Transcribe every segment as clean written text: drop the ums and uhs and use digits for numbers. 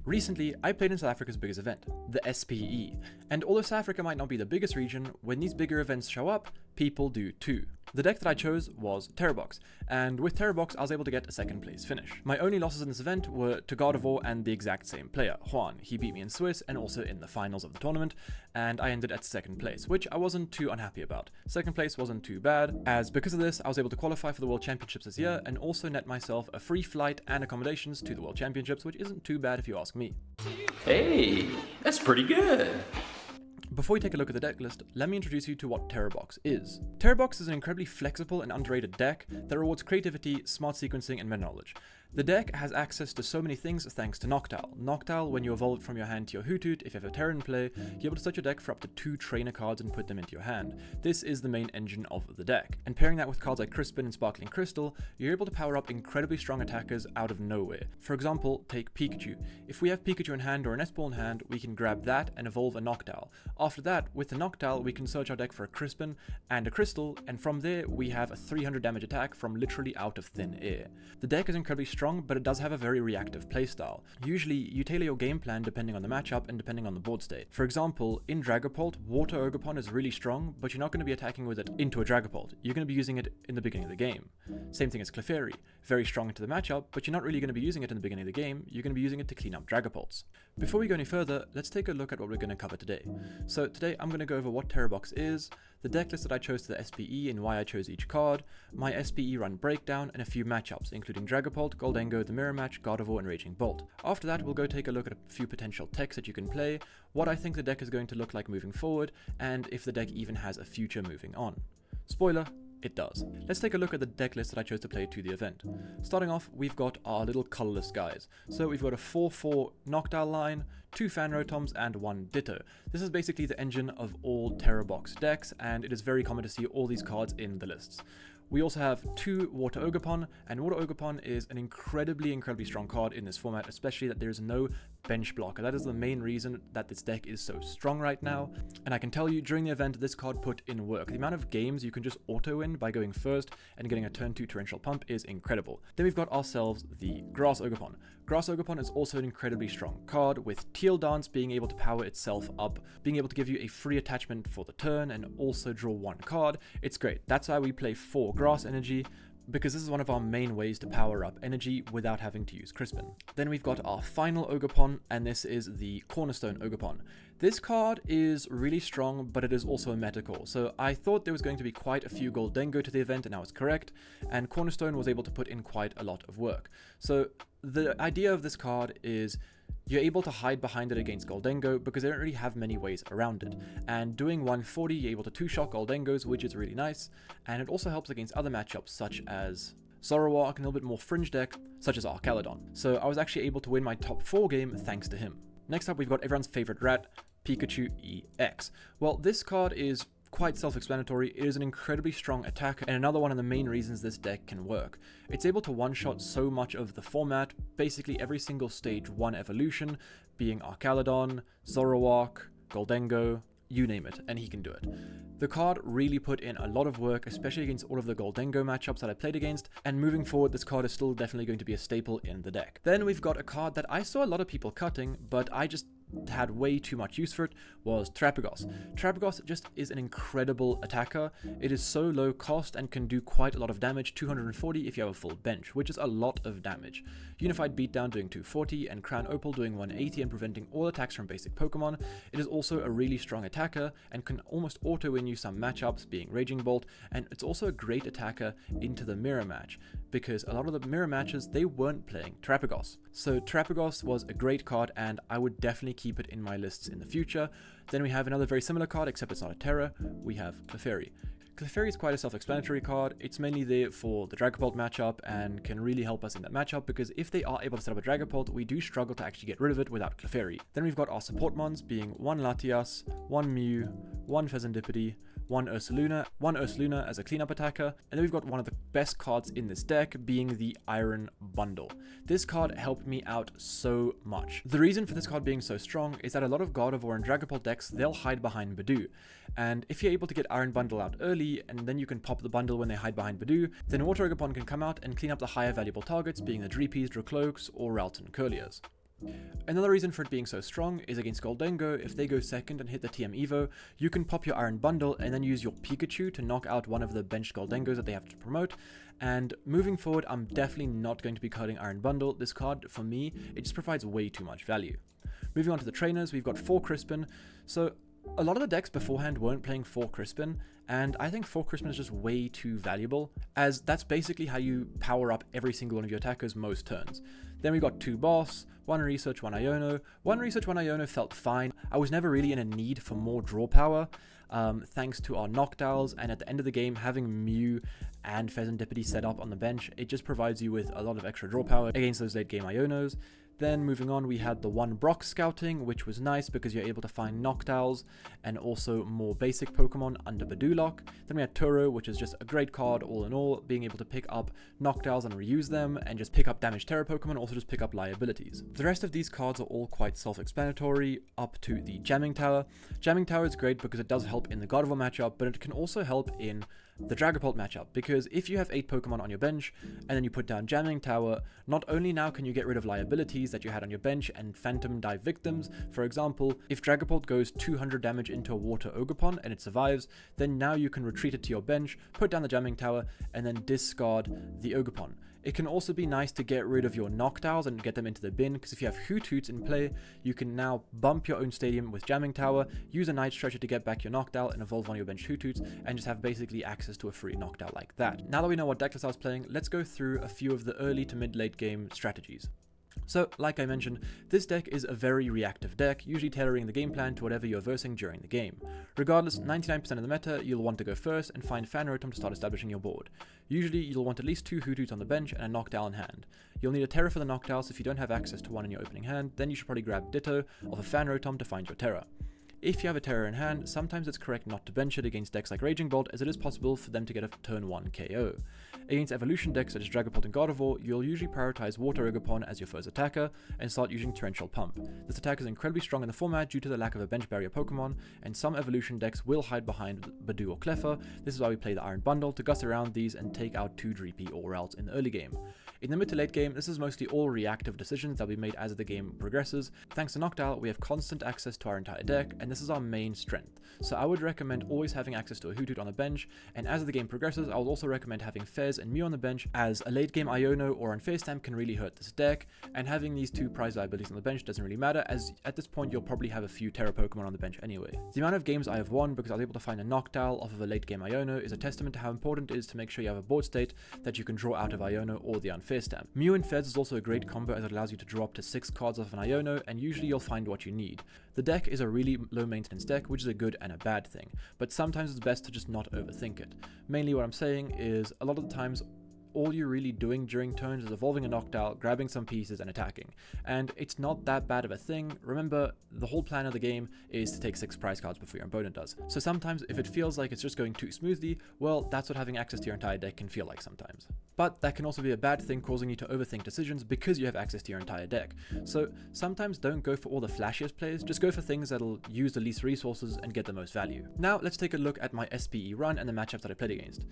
Recently, I played in South Africa's biggest event, the SPE, and although South Africa might not be the biggest region, when these bigger events show up, people do too. The deck that I chose was Terabox, and with Terabox I was able to get a second place finish. My only losses in this event were to Gardevoir and the exact same player, Juan. He beat me in Swiss and also in the finals of the tournament, and I ended at second place, which I wasn't too unhappy about. Second place wasn't too bad, as because of this I was able to qualify for the World Championships this year and also net myself a free flight and accommodations to the World Championships, which isn't too bad if you ask me. Hey, that's pretty good. Before we take a look at the deck list, let me introduce you to what Terabox is. Terabox is an incredibly flexible and underrated deck that rewards creativity, smart sequencing, and meta knowledge. The deck has access to so many things thanks to Noctowl. Noctowl, when you evolve it from your hand to your Hoothoot, if you have a Tera in play, you're able to search your deck for up to 2 trainer cards and put them into your hand. This is the main engine of the deck. And pairing that with cards like Crispin and Sparkling Crystal, you're able to power up incredibly strong attackers out of nowhere. For example, take Pikachu. If we have Pikachu in hand or an S-Ball in hand, we can grab that and evolve a Noctowl. After that, with the Noctowl, we can search our deck for a Crispin and a Crystal, and from there, we have a 300 damage attack from literally out of thin air. The deck is incredibly strong, but it does have a very reactive playstyle. Usually, you tailor your game plan depending on the matchup and depending on the board state. For example, in Dragapult, Water Ogerpon is really strong, but you're not going to be attacking with it into a Dragapult. You're going to be using it in the beginning of the game. Same thing as Clefairy. Very strong into the matchup, but you're not really going to be using it in the beginning of the game. You're going to be using it to clean up Dragapults. Before we go any further, let's take a look at what we're going to cover today. So today, I'm going to go over what Terabox is, the deck list that I chose to the SPE and why I chose each card, my SPE run breakdown, and a few matchups, including Dragapult, Gholdengo, the Mirror Match, Gardevoir, and Raging Bolt. After that, we'll go take a look at a few potential techs that you can play, what I think the deck is going to look like moving forward, and if the deck even has a future moving on. Spoiler, it does. Let's take a look at the deck list that I chose to play to the event. Starting off, we've got our little colorless guys. So we've got a 4-4 Noctowl line, 2 Fan Rotoms, and 1 Ditto. This is basically the engine of all Terabox decks, and it is very common to see all these cards in the lists. We also have 2 Water Ogerpon, and Water Ogerpon is an incredibly strong card in this format, especially that there is no bench blocker. That is the main reason that this deck is so strong right now, and I can tell you during the event this card put in work. The amount of games you can just auto-win by going first and getting a turn 2 torrential pump is incredible. Then we've got ourselves the Grass Ogerpon. Grass Ogerpon is also an incredibly strong card, with Teal Dance being able to power itself up, being able to give you a free attachment for the turn and also draw 1 card. It's great. That's why we play 4 Grass Energy, because this is one of our main ways to power up energy without having to use Crispin. Then we've got our final Ogerpon, and this is the Cornerstone Ogerpon. This card is really strong, but it is also a meta core, so I thought there was going to be quite a few Gholdengo to the event, and I was correct, and Cornerstone was able to put in quite a lot of work. So the idea of this card is you're able to hide behind it against Gholdengo because they don't really have many ways around it. And doing 140, you're able to 2-shock Gholdengos, which is really nice. And it also helps against other matchups such as Zoroark and a little bit more fringe deck, such as Arcaladon. So I was actually able to win my top 4 game thanks to him. Next up, we've got everyone's favorite rat, Pikachu EX. Well, this card is quite self-explanatory. It is an incredibly strong attacker and another one of the main reasons this deck can work. It's able to one-shot so much of the format, basically every single stage 1 evolution, being Arcaladon, Zoroark, Gholdengo, you name it, and he can do it. The card really put in a lot of work, especially against all of the Gholdengo matchups that I played against, and moving forward this card is still definitely going to be a staple in the deck. Then we've got a card that I saw a lot of people cutting, but I just had way too much use for it, was Terapagos. Terapagos just is an incredible attacker. It is so low cost and can do quite a lot of damage, 240 if you have a full bench, which is a lot of damage. Unified Beatdown doing 240 and Crown Opal doing 180 and preventing all attacks from basic Pokemon. It is also a really strong attacker and can almost auto-win you some matchups, being Raging Bolt, and it's also a great attacker into the Mirror Match, because a lot of the Mirror Matches, they weren't playing Terapagos. So Terapagos was a great card, and I would definitely keep it in my lists in the future. Then we have another very similar card, except it's not a Tera. We have Clefairy. Clefairy is quite a self-explanatory card. It's mainly there for the Dragapult matchup and can really help us in that matchup, because if they are able to set up a Dragapult, we do struggle to actually get rid of it without Clefairy. Then we've got our support mons being 1 Latias, 1 Mew, 1 Pheasantipity, 1 Ursaluna as a cleanup attacker, and then we've got one of the best cards in this deck being the Iron Bundle. This card helped me out so much. The reason for this card being so strong is that a lot of Gardevoir and Dragapult decks, they'll hide behind Badoo, and if you're able to get Iron Bundle out early, and then you can pop the bundle when they hide behind Badoo, then Water Ogerpon can come out and clean up the higher valuable targets being the Dreepies, Dracloaks, or Ralton Curliers. Another reason for it being so strong is against Gholdengo. If they go second and hit the TM Evo, you can pop your Iron Bundle and then use your Pikachu to knock out one of the benched Gholdengos that they have to promote. And moving forward, I'm definitely not going to be carding Iron Bundle. This card, for me, it just provides way too much value. Moving on to the trainers, we've got 4 Crispin. So a lot of the decks beforehand weren't playing 4 Crispin, and I think 4 Crispin is just way too valuable, as that's basically how you power up every single one of your attackers most turns. Then we got 2 Boss, 1 Research, 1 Iono. 1 Research, 1 Iono felt fine. I was never really in a need for more draw power, thanks to our knockdowns, and at the end of the game, having Mew and Pheasantipity set up on the bench, it just provides you with a lot of extra draw power against those late game Ionos. Then moving on, we had the 1 Brock Scouting, which was nice because you're able to find Noctowls and also more basic Pokemon under Badulock. Then we had Turo, which is just a great card all in all, being able to pick up Noctowls and reuse them, and just pick up damaged Terra Pokemon, also just pick up liabilities. The rest of these cards are all quite self-explanatory, up to the Jamming Tower. Jamming Tower is great because it does help in the Gardevoir matchup, but it can also help in the Dragapult matchup, because if you have 8 Pokemon on your bench and then you put down Jamming Tower, not only now can you get rid of liabilities that you had on your bench and Phantom Dive victims. For example, if Dragapult goes 200 damage into a Water Ogerpon and it survives, then now you can retreat it to your bench, put down the Jamming Tower, and then discard the Ogerpon. It can also be nice to get rid of your Noctowls and get them into the bin, because if you have Hoothoots in play, you can now bump your own stadium with Jamming Tower, use a Night Stretcher to get back your Noctowl and evolve one of your bench Hoothoots, and just have basically access to a free Noctowl like that. Now that we know what decklist I was playing, let's go through a few of the early to mid-late game strategies. So, like I mentioned, this deck is a very reactive deck, usually tailoring the game plan to whatever you're versing during the game. Regardless, 99% of the meta, you'll want to go first and find Fan Rotom to start establishing your board. Usually, you'll want at least 2 Hoothoots on the bench and a Noctowl in hand. You'll need a Terra for the Noctowl, so if you don't have access to one in your opening hand, then you should probably grab Ditto of a Fan Rotom to find your Terra. If you have a Terra in hand, sometimes it's correct not to bench it against decks like Raging Bolt, as it is possible for them to get a turn 1 KO. Against evolution decks such as Dragapult and Gardevoir, you'll usually prioritize Water Ogerpon as your first attacker and start using Torrential Pump. This attack is incredibly strong in the format due to the lack of a bench barrier Pokemon, and some evolution decks will hide behind Badu or Cleffa. This is why we play the Iron Bundle to gust around these and take out 2 Dreepy or Ralts in the early game. In the mid to late game, this is mostly all reactive decisions that we made as the game progresses. Thanks to Noctowl, we have constant access to our entire deck, and this is our main strength. So I would recommend always having access to a Hootoot on the bench, and as the game progresses, I would also recommend having Fez and Mew on the bench, as a late game Iono or Unfair Stamp can really hurt this deck, and having these 2 prize liabilities on the bench doesn't really matter, as at this point you'll probably have a few Terra Pokemon on the bench anyway. The amount of games I have won because I was able to find a Noctowl off of a late game Iono is a testament to how important it is to make sure you have a board state that you can draw out of Iono or the Unfair Stamp. Mew and Fez is also a great combo, as it allows you to draw up to 6 cards off an Iono, and usually you'll find what you need. The deck is a really low maintenance deck, which is a good and a bad thing, but sometimes it's best to just not overthink it. Mainly what I'm saying is, a lot of the times, all you're really doing during turns is evolving a Noctowl, grabbing some pieces and attacking. And it's not that bad of a thing. Remember, the whole plan of the game is to take 6 prize cards before your opponent does. So sometimes if it feels like it's just going too smoothly, well, that's what having access to your entire deck can feel like sometimes. But that can also be a bad thing, causing you to overthink decisions because you have access to your entire deck. So sometimes don't go for all the flashiest plays, just go for things that'll use the least resources and get the most value. Now let's take a look at my SPE run and the matchups that I played against.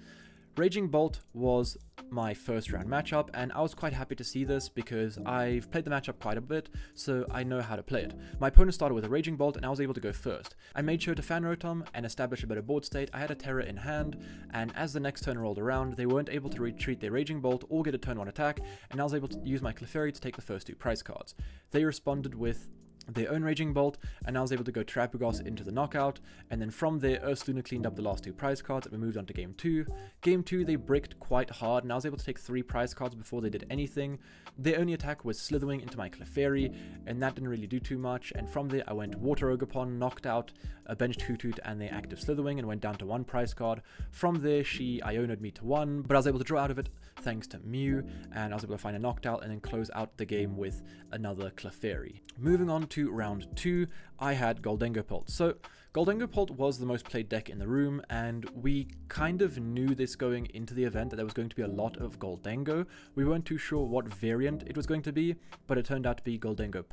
Raging Bolt was my first round matchup, and I was quite happy to see this because I've played the matchup quite a bit, so I know how to play it. My opponent started with a Raging Bolt and I was able to go first. I made sure to Fan Rotom and establish a better board state. I had a Terra in hand, and as the next turn rolled around, they weren't able to retreat their Raging Bolt or get a turn 1 attack, and I was able to use my Clefairy to take the first 2 prize cards. They responded with their own Raging Bolt, and I was able to go Terapagos into the knockout, and then from there Ursaluna cleaned up the last 2 prize cards and we moved on to game 2. Game 2 they bricked quite hard and I was able to take 3 prize cards before they did anything. Their only attack was Slithering into my Clefairy, and that didn't really do too much, and from there I went Water Ogerpon, knocked out a benched Hootoot and their active Slithering and went down to 1 prize card. From there she Iono'd me to 1, but I was able to draw out of it thanks to Mew, and I was able to find a Noctowl and then close out the game with another Clefairy. Moving on to round 2, I had Gholdengo. So Gholdengo was the most played deck in the room, and we kind of knew this going into the event that there was going to be a lot of Gholdengo. We weren't too sure what variant it was going to be, but it turned out to be Gholdengo,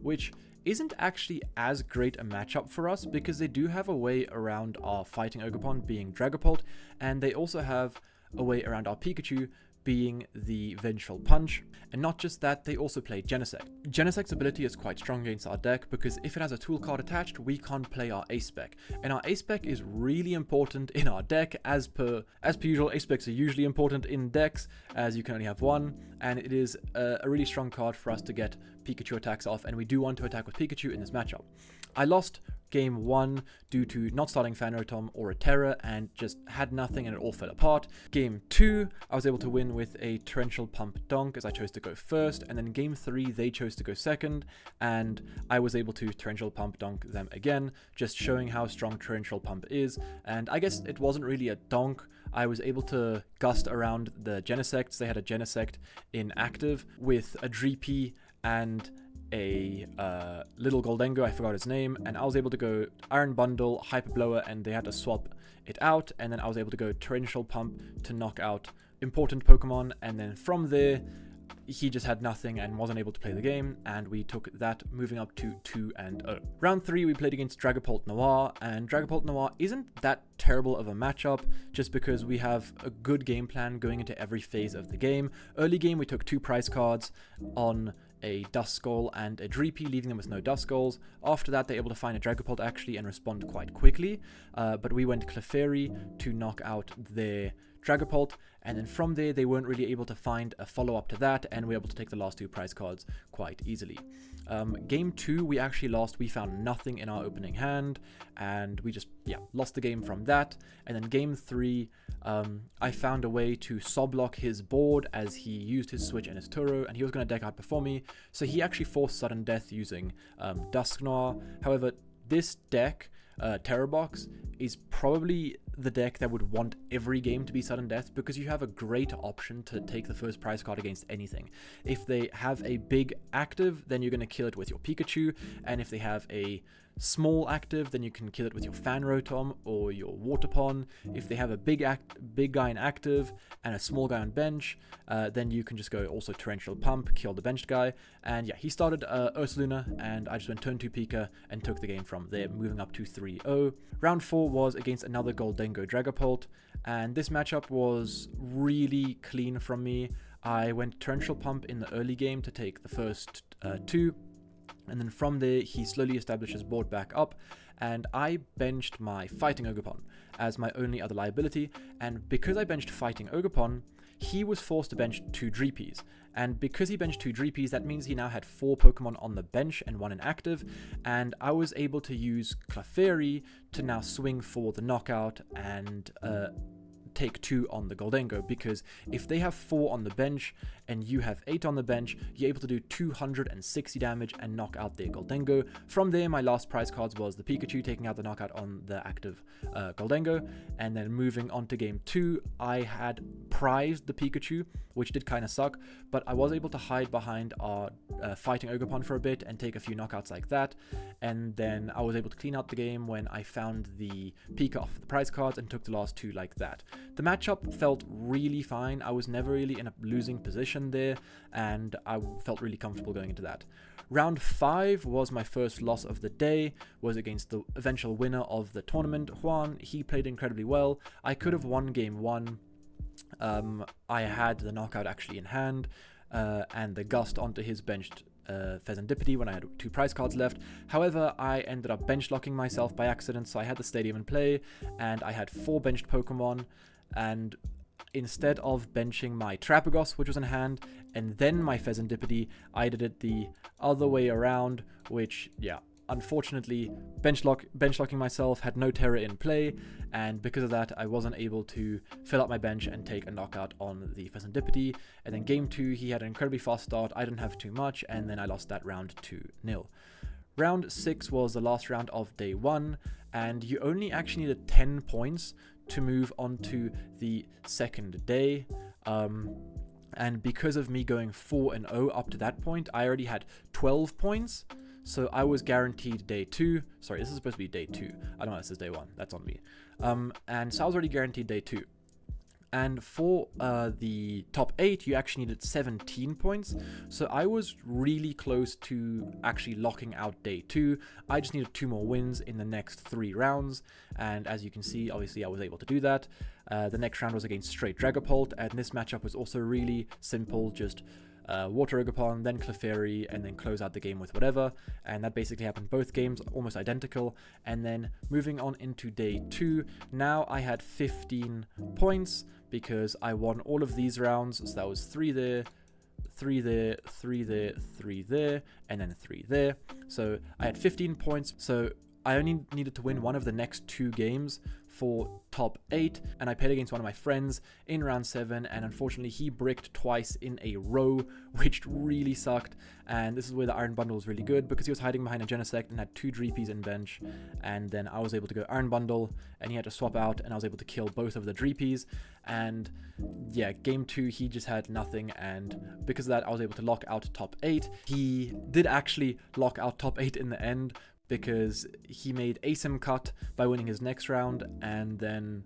which isn't actually as great a matchup for us because they do have a way around our fighting Ogerpon being Dragapult, and they also have a way around our Pikachu being the Vengeful Punch. And not just that, they also play Genesect. Genesect's ability is quite strong against our deck because if it has a tool card attached, we can't play our Ace Spec. And our Ace Spec is really important in our deck. As per usual, Ace Specs are usually important in decks as you can only have one, and it is a really strong card for us to get Pikachu attacks off, and we do want to attack with Pikachu in this matchup. I lost game 1 due to not starting Fanrotom or a Tera and just had nothing and it all fell apart. Game 2, I was able to win with a Torrential Pump Donk as I chose to go first, and then game 3 they chose to go second and I was able to Torrential Pump Donk them again, just showing how strong Torrential Pump is. And I guess it wasn't really a donk. I was able to gust around the Genesects. They had a Genesect in active with a Dreepy and a little Gholdengo, I forgot his name, and I was able to go Iron Bundle, Hyper Blower, and they had to swap it out, and then I was able to go Torrential Pump to knock out important Pokemon, and then from there he just had nothing and wasn't able to play the game, and we took that, moving up to 2-0. Round 3 we played against Dragapult Noir, and Dragapult Noir isn't that terrible of a matchup just because we have a good game plan going into every phase of the game. Early game we took 2 prize cards on a Duskull and a Dreepy, leaving them with no Duskulls. After that, they're able to find a Dragapult actually and respond quite quickly, but we went Clefairy to knock out their Dragapult, and then from there they weren't really able to find a follow-up to that, and we were able to take the last 2 prize cards quite easily. Game 2 we actually lost. We found nothing in our opening hand, and we just lost the game from that. And then game 3 I found a way to sob-lock his board as he used his switch and his Turo, and he was going to deck out before me, so he actually forced sudden death using Dusknoir. However, this deck, Terabox, is probably the deck that would want every game to be sudden death because you have a great option to take the first prize card against anything. If they have a big active, then you're going to kill it with your Pikachu, and if they have a small active, then you can kill it with your Fanrotom or your Waterpon. If they have a big guy in active and a small guy on bench, then you can just go also Torrential Pump, kill the benched guy. And yeah, he started Ursaluna, and I just went turn 2 Pika and took the game from there, moving up to 3-0. Round 4 was against another Gholdengo Dragapult, and this matchup was really clean from me. I went Torrential Pump in the early game to take the first 2, and then from there he slowly established his board back up, and I benched my Fighting Ogerpon as my only other liability. And because I benched Fighting Ogerpon, he was forced to bench 2 Dreepies, and because he benched 2 Dreepies, that means he now had 4 Pokemon on the bench and 1 in active, and I was able to use Clefairy to now swing for the knockout and take 2 on the Gholdengo, because if they have 4 on the bench and you have 8 on the bench, you're able to do 260 damage and knock out their Gholdengo. From there, my last prize cards was the Pikachu taking out the knockout on the active Gholdengo, and then moving on to game 2, I had prized the Pikachu, which did kind of suck, but I was able to hide behind our Fighting Ogerpon for a bit and take a few knockouts like that, and then I was able to clean out the game when I found the Pika off the prize cards and took the last 2 like that. The matchup felt really fine. I was never really in a losing position there, and I felt really comfortable going into that. Round 5 was my first loss of the day, was against the eventual winner of the tournament, Juan. He played incredibly well. I could have won game 1. I had the knockout actually in hand, and the gust onto his benched Pheasantipity when I had 2 prize cards left. However, I ended up bench locking myself by accident, so I had the stadium in play, and I had 4 benched Pokemon, and instead of benching my Terapagos, which was in hand, and then my Pheasantipity, I did it the other way around, which, yeah, unfortunately, bench locking myself, had no Tera in play, and because of that, I wasn't able to fill up my bench and take a knockout on the Pheasantipity. And then game 2, he had an incredibly fast start, I didn't have too much, and then I lost that round 2-0. Round 6 was the last round of day 1, and you only actually needed 10 points to move on to the second day. And because of me going 4-0 up to that point, I already had 12 points. So I was guaranteed day 2. Sorry, this is supposed to be day 2. I don't know, this is day 1. That's on me. And so I was already guaranteed day 2. And for the top 8, you actually needed 17 points. So I was really close to actually locking out day 2. I just needed 2 more wins in the next 3 rounds. And as you can see, obviously I was able to do that. The next round was against straight Dragapult, and this matchup was also really simple, just Water Ogerpon, then Clefairy, and then close out the game with whatever. And that basically happened both games, almost identical. And then moving on into day 2, now I had 15 points because I won all of these rounds. So that was 3 there, 3 there, 3 there, 3 there, and then 3 there. So I had 15 points. So I only needed to win one of the next 2 games for top 8, and I played against one of my friends in round 7, and unfortunately he bricked twice in a row, which really sucked. And this is where the Iron Bundle was really good, because he was hiding behind a Genesect and had 2 Dreepies in bench, and then I was able to go Iron Bundle, and he had to swap out, and I was able to kill both of the Dreepies. And yeah, game 2 he just had nothing, and because of that I was able to lock out top 8. He did actually lock out top 8 in the end, because he made ASIM cut by winning his next round, and then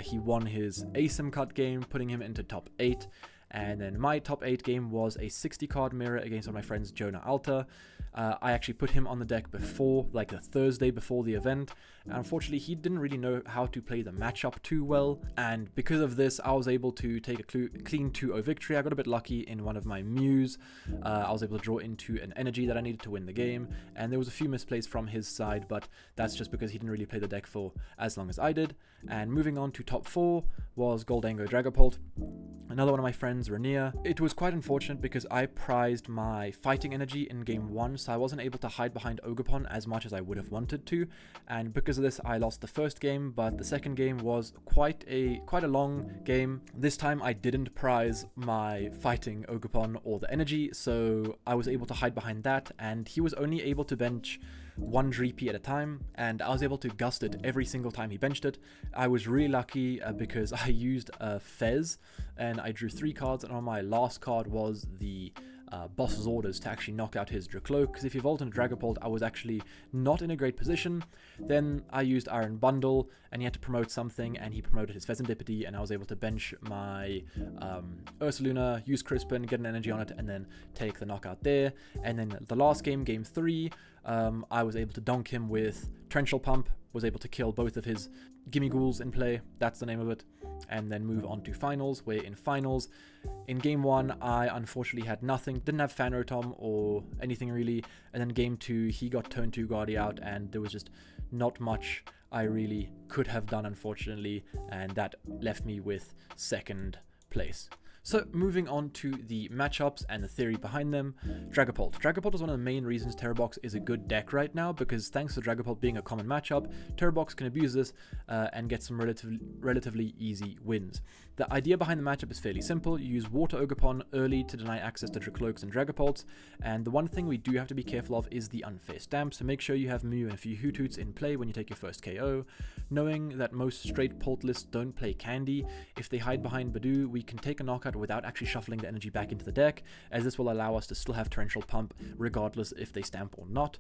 he won his ASIM cut game, putting him into top 8. And then my top 8 game was a 60 card mirror against one of my friends, Jonah Alta. I actually put him on the deck before, like the Thursday before the event, and unfortunately he didn't really know how to play the matchup too well, and because of this I was able to take a clean 2-0 victory. I got a bit lucky in one of my Mews. I was able to draw into an energy that I needed to win the game, and there was a few misplays from his side, but that's just because he didn't really play the deck for as long as I did. And moving on to top 4 was Gholdengo Dragapult, another one of my friends, Rainier. It was quite unfortunate because I prized my fighting energy in game 1, so I wasn't able to hide behind Ogerpon as much as I would have wanted to, and because of this I lost the first game. But the second game was quite a long game. This time I didn't prize my fighting Ogerpon or the energy, so I was able to hide behind that, and he was only able to bench 1 Dreepy at a time, and I was able to gust it every single time he benched it. I was really lucky because I used a Fez, and I drew 3 cards, and on my last card was the boss's orders to actually knock out his Dracloak, because if he evolved into Dragapult I was actually not in a great position. Then I used Iron Bundle, and he had to promote something, and he promoted his Pheasantipity, and I was able to bench my Ursaluna, use Crispin, get an energy on it, and then take the knockout there. And then the last game, game 3, I was able to donk him with Torrential Pump, was able to kill both of his Gimme Ghouls in play, that's the name of it, and then move on to finals, where in finals, in game 1, I unfortunately had nothing, didn't have Fan Rotom or anything really, and then game 2, he got turn 2 Guardi out, and there was just not much I really could have done, unfortunately, and that left me with 2nd place. So moving on to the matchups and the theory behind them. Dragapult. Dragapult is one of the main reasons Terabox is a good deck right now, because thanks to Dragapult being a common matchup, Terabox can abuse this and get some relatively easy wins. The idea behind the matchup is fairly simple. You use Water Ogerpon early to deny access to Dracloaks and Dragapults, and the one thing we do have to be careful of is the unfair stamp, so make sure you have Mew and a few Hoothoots in play when you take your first KO. Knowing that most straight Pult lists don't play Candy, if they hide behind Badoo, we can take a knockout without actually shuffling the energy back into the deck, as this will allow us to still have Torrential Pump regardless if they stamp or not.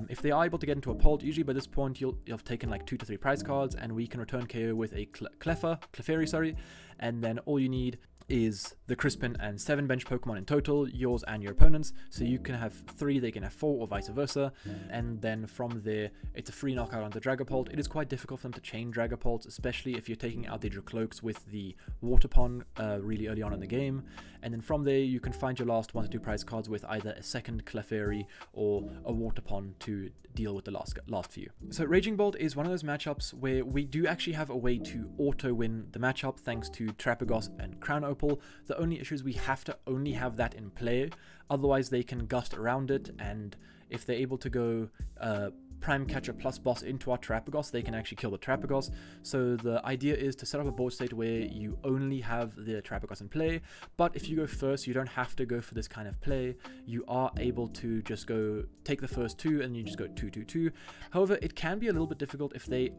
If they are able to get into a Pult, usually by this point you'll have taken like 2 to 3 prize cards, and we can return KO with a Clefairy, and then all you need is the Crispin and 7 bench Pokemon in total, yours and your opponent's, so you can have 3, they can have 4, or vice versa, and then from there it's a free knockout on the Dragapult. It is quite difficult for them to chain Dragapults, especially if you're taking out the Dracloaks with the Waterpon really early on in the game, and then from there you can find your last 1 to 2 prize cards with either a second Clefairy or a Waterpon to deal with the last few. So Raging Bolt is one of those matchups where we do actually have a way to auto-win the matchup thanks to Terapagos and Crown Opal. The only issue is we have to only have that in play, otherwise they can gust around it, and if they're able to go Prime Catcher plus Boss into our Terapagos, they can actually kill the Terapagos. So the idea is to set up a board state where you only have the Terapagos in play, but if you go first, you don't have to go for this kind of play. You are able to just go take the first 2 and you just go 2-2-2. However, it can be a little bit difficult if they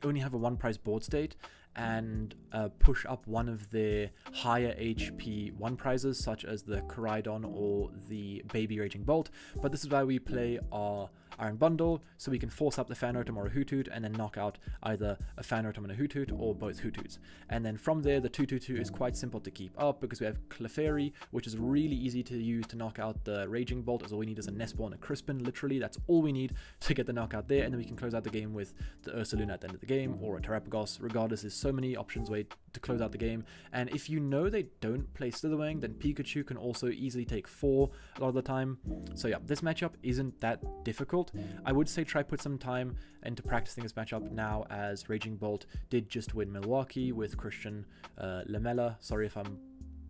only have a 1 prize board state and push up one of their higher HP 1 prizes, such as the Koraidon or the Baby Raging Bolt. But this is why we play our Iron Bundle, so we can force up the Fan Rotom or a Hoothoot and then knock out either a Fan Rotom and a Hoothoot or both Hootoots. And then from there, the 2-2-2 is quite simple to keep up because we have Clefairy, which is really easy to use to knock out the Raging Bolt, as all we need is a Nestball and a Crispin. Literally, that's all we need to get the knockout there, and then we can close out the game with the Ursaluna at the end of the game or a Terapagos. Regardless, there's so many options way to close out the game. And if you know they don't play Slitherwing, then Pikachu can also easily take 4 a lot of the time. So yeah, this matchup isn't that difficult. I would say try put some time into practicing this matchup now, as Raging Bolt did just win Milwaukee with Christian Lamella.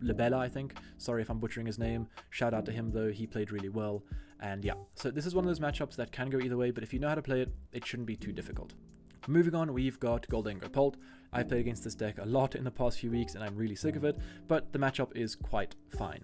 Labella, I think. Sorry if I'm butchering his name. Shout out to him though, he played really well. And yeah, so this is one of those matchups that can go either way, but if you know how to play it, it shouldn't be too difficult. Moving on, we've got Gholdengo. I played against this deck a lot in the past few weeks and I'm really sick of it, but the matchup is quite fine.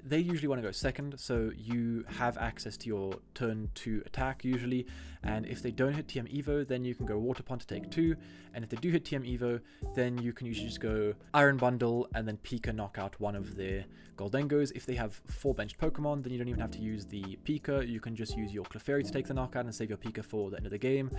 They usually want to go second, so you have access to your turn 2 attack usually, and if they don't hit TM Evo, then you can go Water Pond to take 2, and if they do hit TM Evo, then you can usually just go Iron Bundle and then Pika knock out one of their Gholdengos. If they have 4 benched Pokemon, then you don't even have to use the Pika, you can just use your Clefairy to take the knockout and save your Pika for the end of the game.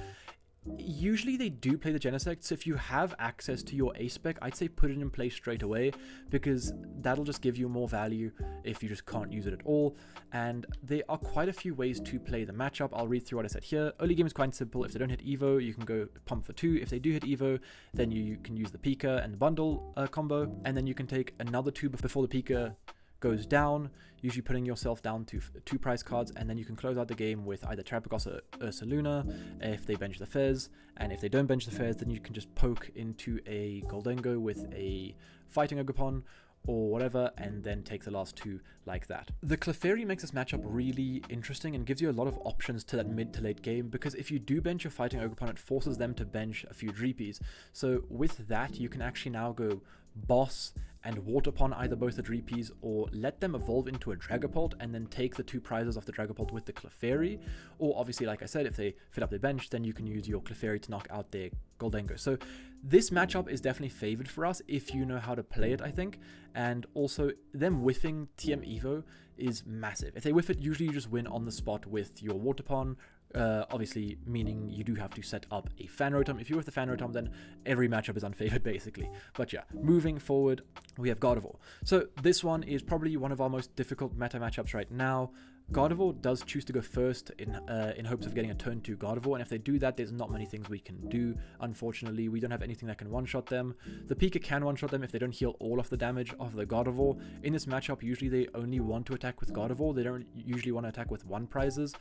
Usually they do play the Genesect, so if you have access to your Ace spec, I'd say put it in place straight away, because that'll just give you more value if you just can't use it at all. And there are quite a few ways to play the matchup. I'll read through what I said here. Early game is quite simple. If they don't hit Evo, you can go pump for 2. If they do hit Evo, then you can use the Pika and the Bundle combo, and then you can take another 2 before the Pika goes down, usually putting yourself down to 2 prize cards, and then you can close out the game with either Terapagos or Ursaluna if they bench the Fez, and if they don't bench the Fez, then you can just poke into a Gholdengo with a Fighting Agapon or whatever, and then take the last 2 like that. The Clefairy makes this matchup really interesting and gives you a lot of options to that mid to late game, because if you do bench your Fighting Agapon, it forces them to bench a few Dreepies. So with that, you can actually now go Boss and Water Pond either both the Dreepies, or let them evolve into a Dragapult and then take the 2 prizes off the Dragapult with the Clefairy. Or obviously, like I said, if they fill up their bench, then you can use your Clefairy to knock out their Gholdengo. So this matchup is definitely favored for us if you know how to play it, I think. And also, them whiffing TM Evo is massive. If they whiff it, usually you just win on the spot with your Water Pond. Obviously, meaning you do have to set up a Fan Rotom. If you with the Fan Rotom, then every matchup is unfavored, basically. But yeah, moving forward, we have Gardevoir. So this one is probably one of our most difficult meta matchups right now. Gardevoir does choose to go first in hopes of getting a turn 2 Gardevoir, and if they do that, there's not many things we can do. Unfortunately, we don't have anything that can one-shot them. The Pika can one-shot them if they don't heal all of the damage of the Gardevoir. In this matchup, usually they only want to attack with Gardevoir. They don't usually want to attack with 1 prizes,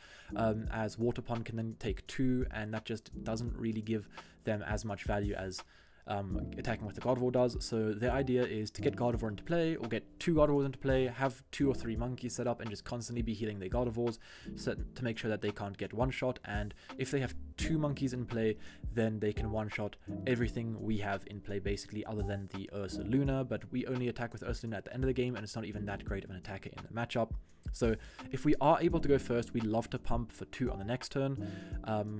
as Water Pond can then take 2, and that just doesn't really give them as much value as attacking with the Gardevoir does. So their idea is to get Gardevoir into play, or get 2 Gardevoirs into play, have 2 or 3 monkeys set up, and just constantly be healing their Gardevoirs to make sure that they can't get one-shot. And if they have 2 monkeys in play, then they can one-shot everything we have in play, basically, other than the Ursaluna. But we only attack with Ursaluna at the end of the game, and it's not even that great of an attacker in the matchup. So if we are able to go first, we love to pump for 2 on the next turn,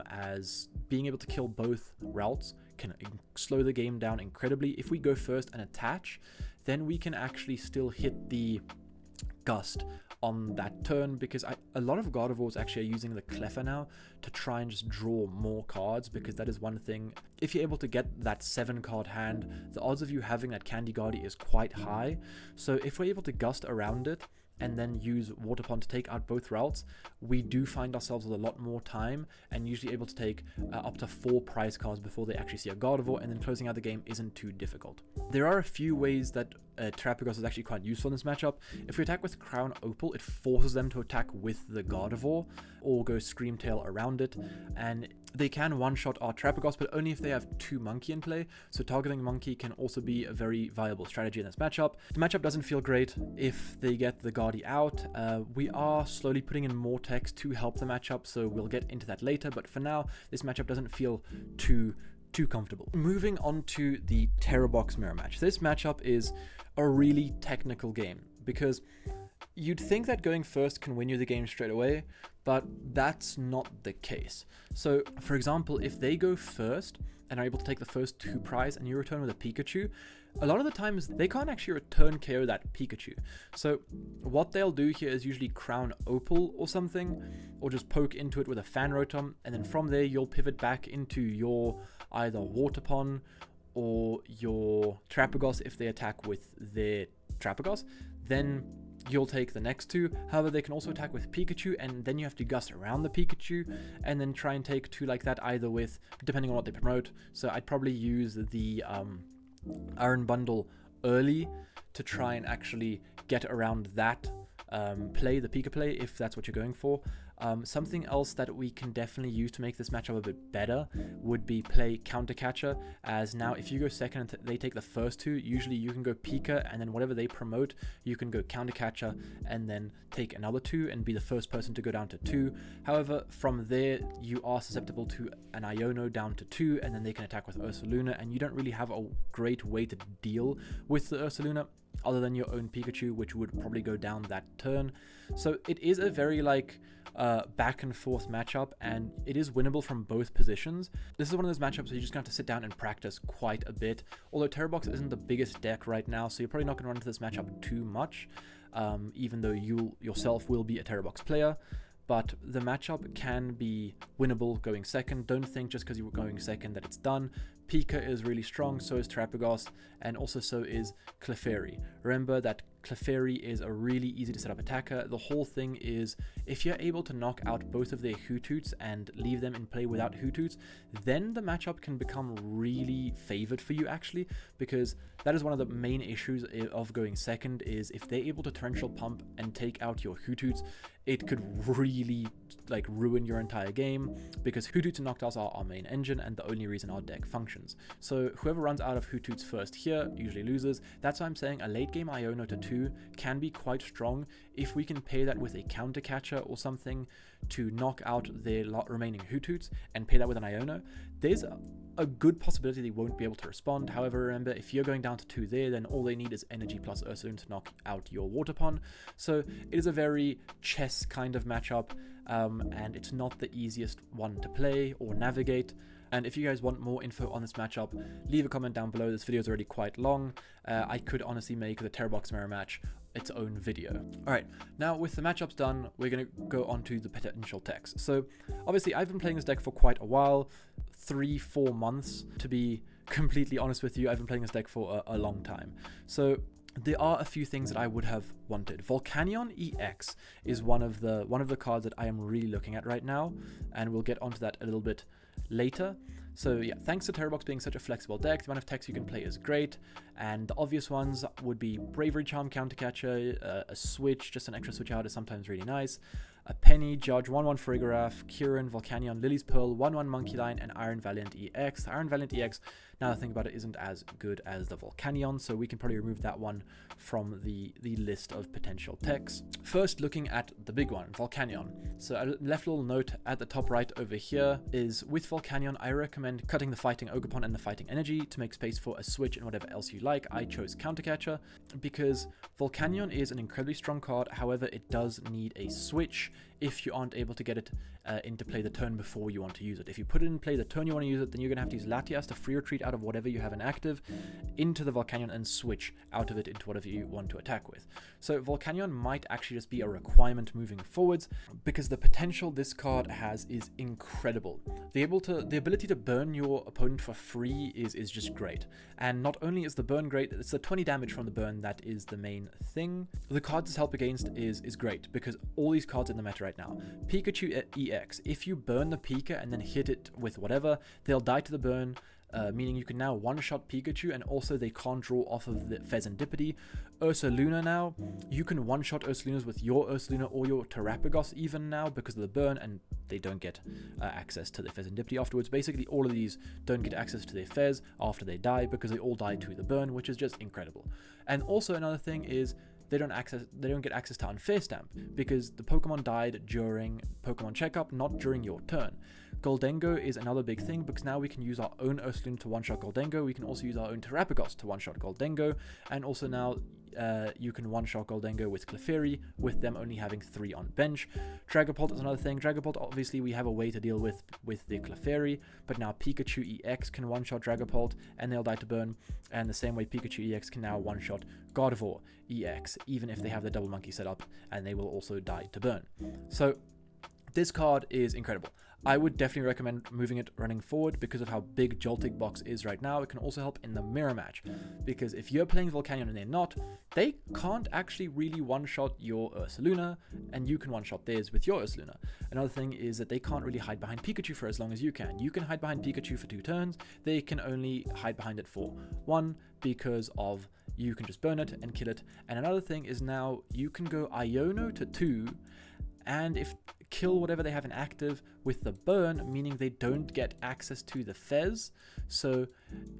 as being able to kill both routes can slow the game down incredibly. If we go first and attach, then we can actually still hit the Gust on that turn, because a lot of Gardevoirs actually are using the Cleffa now to try and just draw more cards, because that is one thing. If you're able to get that 7 card hand, the odds of you having that Candy Guardy is quite high. So if we're able to Gust around it and then use Water Pond to take out both routes, we do find ourselves with a lot more time, and usually able to take up to 4 prize cards before they actually see a Gardevoir, and then closing out the game isn't too difficult. There are a few ways that Terapagos is actually quite useful in this matchup. If we attack with Crown Opal, it forces them to attack with the Gardevoir, or go Screamtail around it, and they can one-shot our Terapagos, but only if they have 2 Monkey in play, so targeting Monkey can also be a very viable strategy in this matchup. The matchup doesn't feel great if they get the Guardy out. We are slowly putting in more text to help the matchup, so we'll get into that later, but for now, this matchup doesn't feel too comfortable. Moving on to the Tera Box mirror match. This matchup is a really technical game, because You'd think that going first can win you the game straight away, but that's not the case. So, for example, if they go first and are able to take the first 2 prize and you return with a Pikachu, a lot of the times they can't actually return KO that Pikachu. So what they'll do here is usually Crown Opal or something, or just poke into it with a Fan Rotom, and then from there you'll pivot back into your either Waterpon or your Terapagos if they attack with their Terapagos. Then you'll take the next 2. However, they can also attack with Pikachu, and then you have to gust around the Pikachu and then try and take 2 like that, either with, depending on what they promote. So I'd probably use the Iron Bundle early to try and actually get around that play, the Pika play, if that's what you're going for. Something else that we can definitely use to make this matchup a bit better would be play Counter Catcher, as now if you go second and they take the first 2, usually you can go Pika, and then whatever they promote, you can go Counter Catcher and then take another 2 and be the first person to go down to 2. However, from there you are susceptible to an Iono down to 2, and then they can attack with Ursaluna, and you don't really have a great way to deal with the Ursaluna other than your own Pikachu, which would probably go down that turn. So it is a very back and forth matchup, and it is winnable from both positions. This is one of those matchups where you're just gonna have to sit down and practice quite a bit. Although Terabox isn't the biggest deck right now, so you're probably not gonna run into this matchup too much, even though you yourself will be a Terabox player. But the matchup can be winnable going second. Don't think just because you were going second that it's done. Pika is really strong, so is Terapagos, and also so is Clefairy. Remember that Clefairy is a really easy to set up attacker. The whole thing is, if you're able to knock out both of their Hootoots and leave them in play without Hootoots, then the matchup can become really favored for you actually, because that is one of the main issues of going second, is if they're able to torrential pump and take out your Hootoots, it could really ruin your entire game, because Hootoots and Noctows are our main engine and the only reason our deck functions. So whoever runs out of Hootoots first here usually loses. That's why I'm saying a late game Iono to 2 can be quite strong if we can pair that with a Counter Catcher or something to knock out their remaining Hootoots and pair that with an Iono. There's a good possibility they won't be able to respond. However, remember, if you're going down to 2 there, then all they need is Energy plus Ursaluna to knock out your Waterpon. So it is a very chess kind of matchup, and it's not the easiest one to play or navigate. And if you guys want more info on this matchup, leave a comment down below. This video is already quite long. I could honestly make the Terabox mirror match its own video. Alright, now with the matchups done, we're going to go on to the potential techs. So obviously I've been playing this deck for quite a while, 3-4 months to be completely honest with you. I've been playing this deck for a long time. So there are a few things that I would have wanted. Volcanion EX is one of the cards that I am really looking at right now, and we'll get onto that a little bit later. So yeah, thanks to Terabox being such a flexible deck, the amount of techs you can play is great, and the obvious ones would be Bravery Charm, Counter Catcher, a switch, just an extra switch out is sometimes really nice, a Penny, Judge, 1-1 Farigiraf, Kieran, Volcanion, Lily's Pearl, 1-1 Monkey Line, and Iron Valiant EX. The Iron Valiant EX, now that I think about it, isn't as good as the Volcanion, so we can probably remove that one from the list of potential techs. First, looking at the big one, Volcanion. So I left a little note at the top right over here is, with Volcanion, I recommend cutting the Fighting Ogerpon and the Fighting Energy to make space for a switch and whatever else you like. I chose Counter Catcher because Volcanion is an incredibly strong card, however it does need a switch if you aren't able to get it into play the turn before you want to use it. If you put it in play the turn you want to use it, then you're going to have to use Latias to free retreat out of whatever you have inactive into the Volcanion and switch out of it into whatever you want to attack with. So Volcanion might actually just be a requirement moving forwards, because the potential this card has is incredible. The ability to burn your opponent for free is just great. And not only is the burn great, it's the 20 damage from the burn that is the main thing. The cards it's help against is great, because all these cards in the meta right now. Pikachu EX, if you burn the Pika and then hit it with whatever, they'll die to the burn, meaning you can now one-shot Pikachu, and also they can't draw off of the Fezandipity. Ursaluna now, you can one-shot Ursalunas with your Ursaluna or your Terapagos even now because of the burn, and they don't get access to the Fezandipity afterwards. Basically, all of these don't get access to their Fez after they die because they all die to the burn, which is just incredible. And also another thing is, they don't get access to Unfair Stamp because the Pokemon died during Pokemon Checkup, not during your turn. Gholdengo is another big thing because now we can use our own Ursaluna to one-shot Gholdengo. We can also use our own Terapagos to one-shot Gholdengo, and also now you can one-shot Gholdengo with Clefairy, with them only having 3 on bench. Dragapult is another thing. Dragapult, obviously, we have a way to deal with the Clefairy, but now Pikachu EX can one-shot Dragapult, and they'll die to burn, and the same way Pikachu EX can now one-shot Gardevoir EX, even if they have the double monkey set up, and they will also die to burn. So this card is incredible. I would definitely recommend moving it running forward because of how big Joltik Box is right now. It can also help in the mirror match, because if you're playing Volcanion and they're not, they can't actually really one-shot your Ursaluna, and you can one-shot theirs with your Ursaluna. Another thing is that they can't really hide behind Pikachu for as long as you can. You can hide behind Pikachu for 2 turns. They can only hide behind it for 1 because of you can just burn it and kill it. And another thing is now you can go Iono to 2, and if kill whatever they have in active with the burn, meaning they don't get access to the Fez. So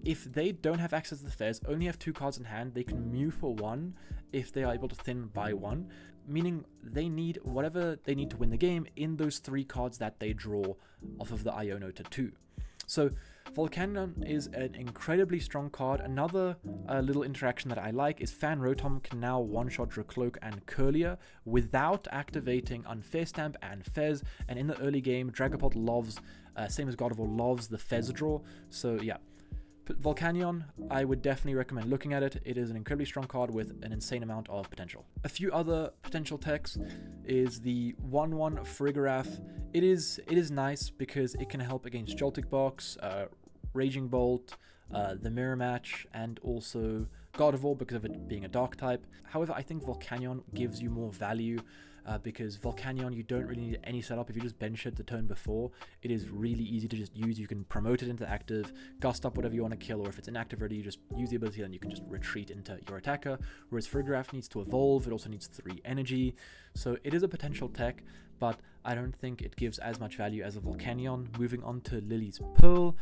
if they don't have access to the Fez, only have 2 cards in hand, they can Mew for 1 if they are able to thin by 1, meaning they need whatever they need to win the game in those 3 cards that they draw off of the Iono to 2. So Volcanion is an incredibly strong card. Another little interaction that I like is Fan Rotom can now one-shot Dracloak and Curlier without activating Unfair Stamp and Fez. And in the early game, Dragapult loves, same as Gardevoir, loves the Fez draw. So yeah, Volcanion, I would definitely recommend looking at it. It is an incredibly strong card with an insane amount of potential. A few other potential techs is the 1/1 Farigiraf. It is nice because it can help against Joltik Box, Raging Bolt, the Mirror Match, and also Gardevoir because of it being a Dark type. However, I think Volcanion gives you more value because Volcanion, you don't really need any setup. If you just bench it the turn before, it is really easy to just use. You can promote it into active, gust up whatever you want to kill, or if it's inactive already, you just use the ability and you can just retreat into your attacker. Whereas Farigiraf needs to evolve, it also needs 3 energy. So it is a potential tech, but I don't think it gives as much value as a Volcanion. Moving on to Lily's Pearl.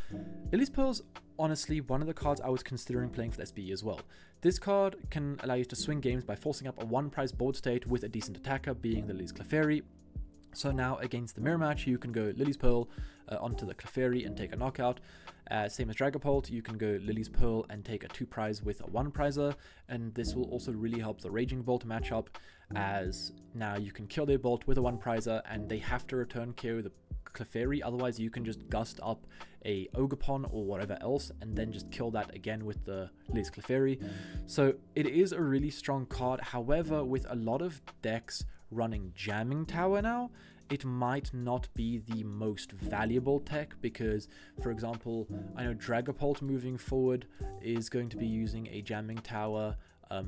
Lily's Pearl's honestly one of the cards I was considering playing for the SBE as well. This card can allow you to swing games by forcing up a 1-prize board state with a decent attacker, being the Lily's Clefairy. So now against the mirror match, you can go Lily's Pearl onto the Clefairy and take a knockout. Same as Dragapult, you can go Lily's Pearl and take a 2-prize with a 1-prizer, and this will also really help the Raging Bolt matchup, as now you can kill their Bolt with a 1-prizer and they have to return KO the Clefairy, otherwise you can just gust up a Ogerpon or whatever else and then just kill that again with the Lily's Clefairy. So it is a really strong card. However, with a lot of decks running Jamming Tower now, it might not be the most valuable tech because, for example, I know Dragapult moving forward is going to be using a Jamming Tower.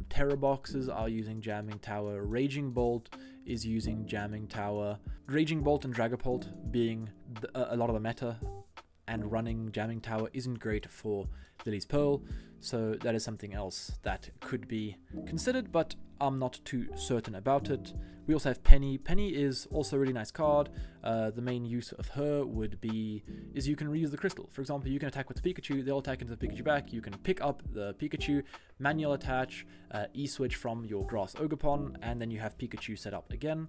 Tera Boxes are using Jamming Tower. Raging Bolt is using Jamming Tower. Raging Bolt and Dragapult being a lot of the meta, and running Jamming Tower isn't great for Lily's Pearl, so that is something else that could be considered, but I'm not too certain about it. We also have Penny. Penny is also a really nice card. The main use of her is you can reuse the crystal. For example, you can attack with the Pikachu, they'll attack into the Pikachu back, you can pick up the Pikachu, manual attach, E-switch from your Grass Ogerpon, and then you have Pikachu set up again.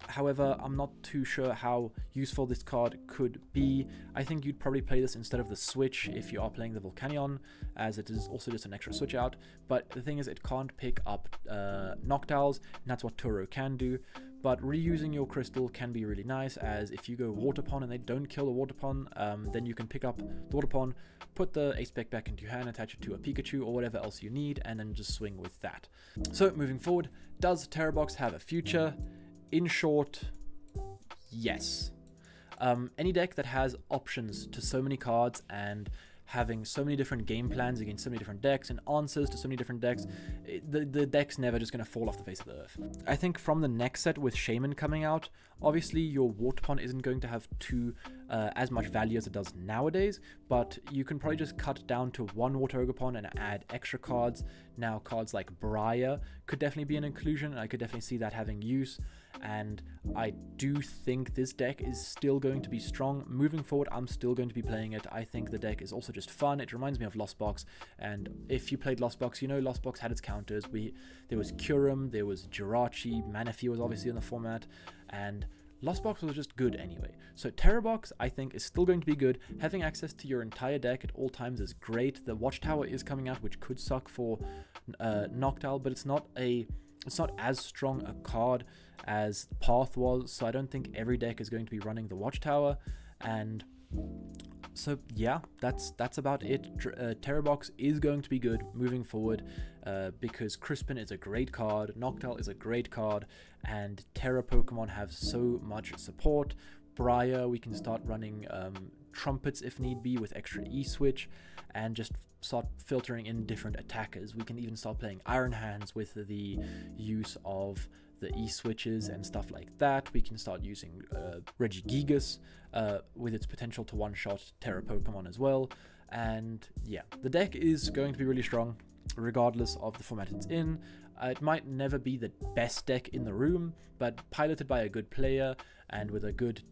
However, I'm not too sure how useful this card could be. I think you'd probably play this instead of the Switch if you are playing the Volcanion, as it is also just an extra switch out. But the thing is, it can't pick up Noctowls, and that's what Turo can do. But reusing your crystal can be really nice, as if you go Waterpon and they don't kill the Waterpon, then you can pick up the Waterpon, put the Ace-Spec back into your hand, attach it to a Pikachu or whatever else you need, and then just swing with that. So moving forward, does Terabox have a future? In short, yes. Any deck that has options to so many cards and having so many different game plans against so many different decks and answers to so many different decks, the deck's never just going to fall off the face of the earth. I think from the next set with Shaman coming out, obviously your Waterpon isn't going to have as much value as it does nowadays, but you can probably just cut down to 1 Water Ogerpon and add extra cards. Now cards like Briar could definitely be an inclusion, and I could definitely see that having use. And I do think this deck is still going to be strong. Moving forward, I'm still going to be playing it. I think the deck is also just fun. It reminds me of Lost Box, and if you played Lost Box, you know Lost Box had its counters. There was Kyurem, there was Jirachi, Manaphy was obviously in the format, and Lost Box was just good anyway. So Terabox, I think, is still going to be good. Having access to your entire deck at all times is great. The Watchtower is coming out, which could suck for Noctowl, but it's not as strong a card as Path was, so I don't think every deck is going to be running the Watchtower. And so yeah, that's about it. Terabox is going to be good moving forward because Crispin is a great card, Noctowl is a great card, and Terra Pokemon have so much support. Briar, we can start running Trumpets if need be with extra E-Switch, and just start filtering in different attackers. We can even start playing Iron Hands with the use of the E-switches and stuff like that. We can start using Regigigas with its potential to one-shot Terra Pokemon as well. And yeah, the deck is going to be really strong regardless of the format it's in. It might never be the best deck in the room, but piloted by a good player and with a good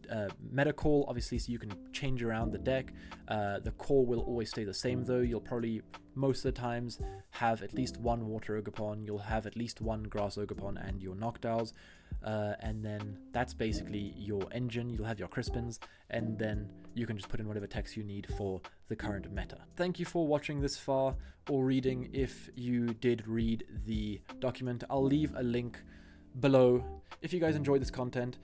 meta call, obviously, so you can change around the deck. The core will always stay the same though. You'll probably, most of the times, have at least one Water Ogerpon, you'll have at least one Grass Ogerpon and your Noctowls, and then that's basically your engine. You'll have your Crispins, and then you can just put in whatever text you need for the current meta. Thank you for watching this far, or reading if you did read the document. I'll leave a link below. If you guys enjoyed this content,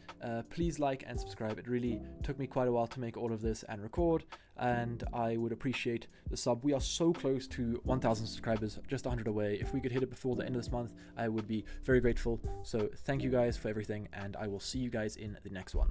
please like and subscribe. It really took me quite a while to make all of this and record, and I would appreciate the sub. We are so close to 1,000 subscribers, just 100 away. If we could hit it before the end of this month, I would be very grateful. So thank you guys for everything, and I will see you guys in the next one.